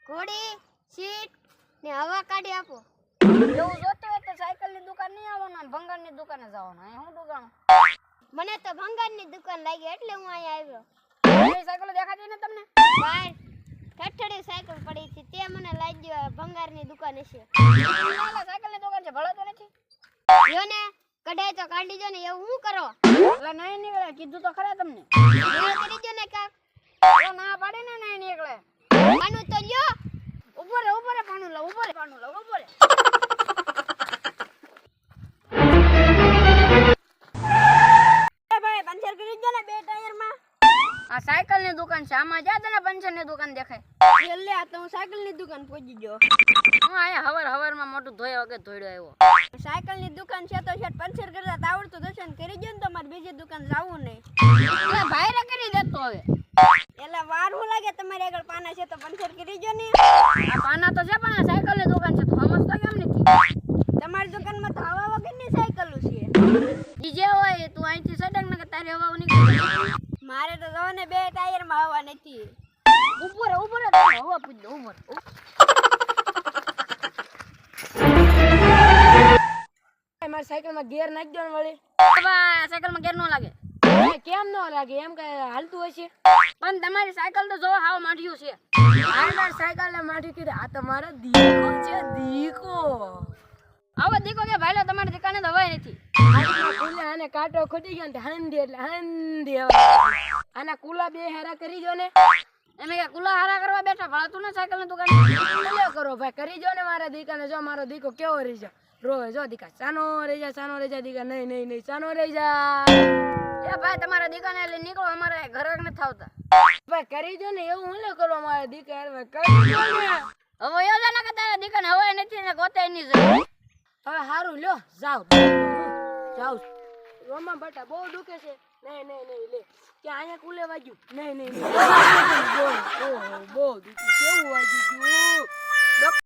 ઘોડી સીટ ને હવા કાઢી આપો. એવું જોતું હોય તો સાયકલની દુકાન નહીં આવવાનું, ભંગારની દુકાને જવાનું. અહીં હું દુકાન? મને તો ભંગારની દુકાન લાગી એટલે હું અહીંયા આવ્યો. એ સાયકલ દેખાતી ને તમને? બહાર ઠઠડી સાયકલ પડી હતી તે મને લાગ્યો ભંગારની દુકાન હશે. આ સાયકલની દુકાન છે, ભળો તો નથી. જો ને કઢાઈ તો કાઢી જો ને એવું હું કરો? એટલે નહીં નીકળે, કીધું તો ખરા તમને. મેળ કરી જો ને કાક. તો ના પાડે ને નહીં નીકળે. પાનું તો લ્યો. ઉભો રે પાનું લો, ઉભો રે. ભાઈ પંચર કરી દો ને બે ટાયરમાં. આ સાયકલની દુકાન છે, આમાં જા તને પંચરની દુકાન દેખાય. એટલે આ તો હું સાયકલની દુકાન પહોંચી ગયો. હું અહીંયા હવારમાં મોટું ધોયા વગર ધોડ્યો આવ્યો. સાયકલની દુકાન છે તો શેઠ પંચર કરતા આવડતું દર્શન કરી દો ને, તમારે બીજી દુકાન જાવું નહીં. એટલે ભાઈ રે કરી દેતો હવે. એટલે વાર હું લાગે તમારી આગળ પાના છે તો પંચર કરી દો ને. આ પાના તો છે પણ આ સાયકલની દુકાન છે તો સમજતો કેમ નથી? તમારી દુકાનમાં તો હવા વગરની સાયકલો છે. બીજે હોય તું અહીંથી સડક ને કે તારી હવા નીકળી. મારે તો જો ને બે ટાયરમાં હવા નથી. ઉભો રે તને હવા પૂછ ઉભો રે. મારી સાયકલમાં ગેર નાખી દો ને વળી. સાયકલમાં ગેર નો લાગે. કેમ નો લાગે? એમ કે હાલતું હશે. પણ તમારી સાયકલ તો જો હાવ માઠ્યું છે. મારી સાયકલ ને માઠી કીધું આ તમારો દીકો છે, દીકો. આવો દીકો કે ભાઈલો તમારી દુકાને તો હવાય નથી. આને કાંટો ખૂટી ગયો ને હંધી એટલે હંધી હવા. આના કુલા બે હારા કરી જો ને. એમે કે કુલા હારા કરવા બેઠા ભળતું ને સાયકલ ની દુકાન. કુલા કરો ભાઈ, કરી જો ને મારા દીકાને. જો મારો દીકો કેવો રહી છે. રોવે જો દીકા સાનો રહી જા દીકા. નહીં સાનો રહી જા. એ ભાઈ તમારા દીકાને એટલે નીકળો, અમારે ઘરક ન થાવતા. ભાઈ કરી જો ને એવું હું લે કરો મારા દીકા. હવે કરી જો ને. હવે યો જાને કે તારા દીકાને હવે નથી ને ગોતે ની જરૂર. હવે હારું લ્યો જાવ. રોમા બટા બહુ દુખે છે. નહીં લે કે અહીંયા કુલે વાગ્યું. નહીં બહુ દુખી કેવું વાગ્યું.